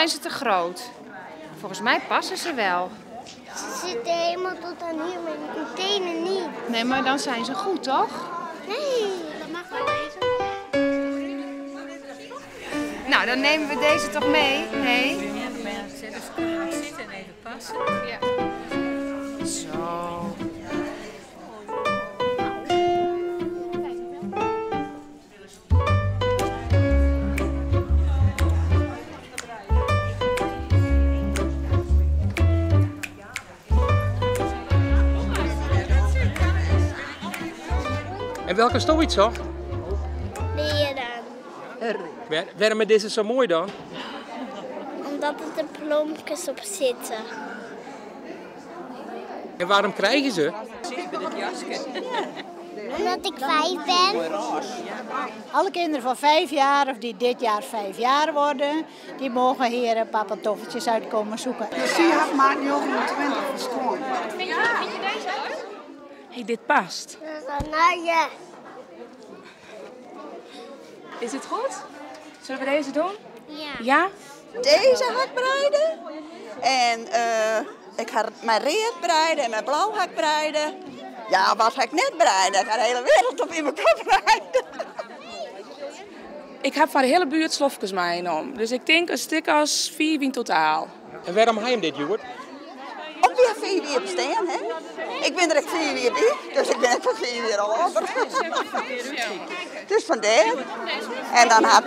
zijn ze te groot? Volgens mij passen ze wel. Ze zitten helemaal tot aan hier, maar de tenen niet. Nee, maar dan zijn ze goed, toch? Nee. Dat mag wel deze. Nou, dan nemen we deze toch mee, nee? Ja, maar zet eens gaan zitten en even passen. Ja. Zo. En welke is toch iets zo? Beren. Waarom is deze zo mooi dan? Omdat er de bloempjes op zitten. En waarom krijgen ze? Omdat ik 5 ben. Alle kinderen van 5 jaar of die dit jaar 5 jaar worden, die mogen hier een paar pantoffeltjes uitkomen zoeken. Dus die had maakt 29 verschoon. Vind je deze leuk? Hey, dit past. Nou ja. Is het goed? Zullen we deze doen? Ja. Ja? Deze ga ik breiden. En ik ga mijn reet breiden en mijn blauw ga ik breiden. Ja, wat ga ik net breiden? Ik ga de hele wereld op in mijn kop breiden. Ik heb van de hele buurt slofjes meegenomen. Dus ik denk een stuk als 4 in totaal. En waarom hij hem dit, Joert? Op weer 4 weer bestaan, hè? Ik ben er ook 4 weer bij, dus ik ben ook voor 4 weer al over. Dus vandaar. En dan had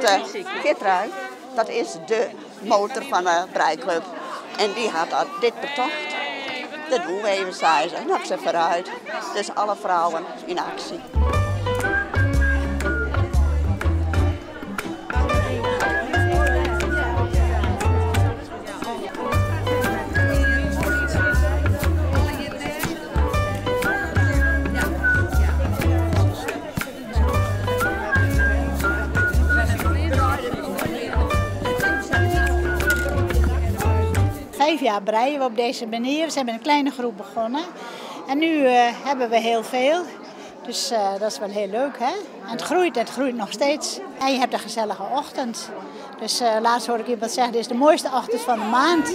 Geertrui, dat is de motor van de breiklub. En die had dit betocht. Dat doen we even, zei ze. Nou, ik zeg vooruit. Dus alle vrouwen in actie. Vijf jaar breien we op deze manier. We zijn met een kleine groep begonnen. En nu hebben we heel veel. Dus dat is wel heel leuk, hè? En het groeit nog steeds. En je hebt een gezellige ochtend. Dus laatst hoorde ik iemand zeggen, dit is de mooiste ochtend van de maand.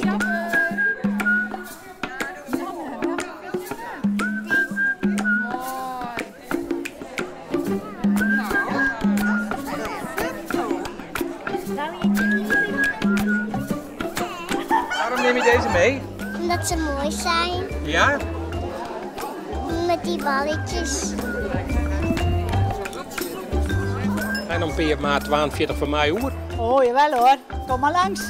Waarom neem je deze mee? Omdat ze mooi zijn. Ja? Met die balletjes. En dan ben je maar 42 van mij, hoor. Oh, jawel hoor. Kom maar langs.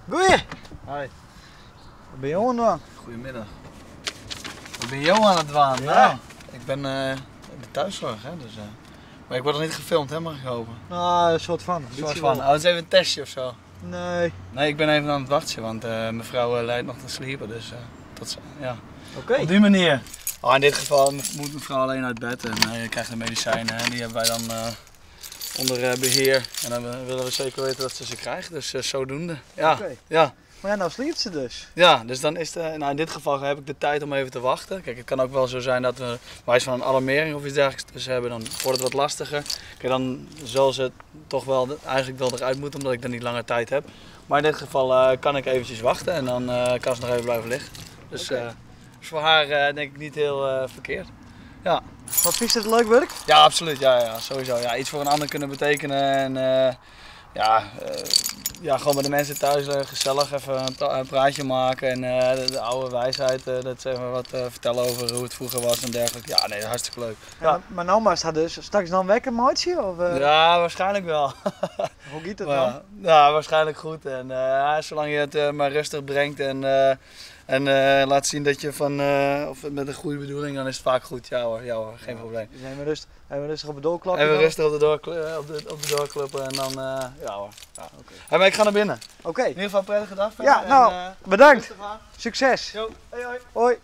Goeie! Hoi. Wat ben je aan het doen? Goedemiddag. Wat ben je aan het doen? Ja. Nou, ik ben in de thuiszorg, hè, dus, maar ik word nog niet gefilmd, hè, mag ik hopen? Nou, een soort van. Een soort van. Oh, het is even een testje of zo. Nee. Nee, ik ben even aan het wachten, want mevrouw lijdt nog te sliepen, dus tot zo, ja. Oké. Op die manier. Oh, in dit geval moet mevrouw alleen uit bed en je krijgt de medicijnen en die hebben wij dan onder beheer. En dan willen we zeker weten dat ze krijgt, dus zodoende. Ja. Oké. Ja. Maar ja, nou sliept ze dus. Ja, dus dan is nou in dit geval heb ik de tijd om even te wachten. Kijk, het kan ook wel zo zijn dat we wijs van een alarmering of iets dergelijks tussen hebben, dan wordt het wat lastiger. Kijk, dan zal ze toch wel eigenlijk wel eruit moeten, omdat ik dan niet langer tijd heb. Maar in dit geval kan ik eventjes wachten en dan kan ze nog even blijven liggen. Dus is voor haar denk ik niet heel verkeerd. Ja. Wat vind je het leuk werk? Ja, absoluut. Ja, sowieso. Ja, iets voor een ander kunnen betekenen en ja, gewoon met de mensen thuis gezellig even een praatje maken en de oude wijsheid, dat zeg maar wat vertellen over hoe het vroeger was en dergelijke. Ja, nee, hartstikke leuk. Ja. Maar nou maar staat dus straks dan wekken, maatje? Of, Ja, waarschijnlijk wel. Hoe gaat het Maar dan? ja, waarschijnlijk goed. En zolang je het maar rustig brengt en laat zien dat je of met een goede bedoeling, dan is het vaak goed. Ja hoor, geen probleem. Dus even rustig op de doorklappen. Even dan? rustig op de doorkloppen en dan, ja hoor. Ja. Okay. Hey, maar ik ga naar binnen. Oké. In ieder geval een prettige dag verder. Ja, nou, bedankt. rustig aan. Succes. Jo. Hoi.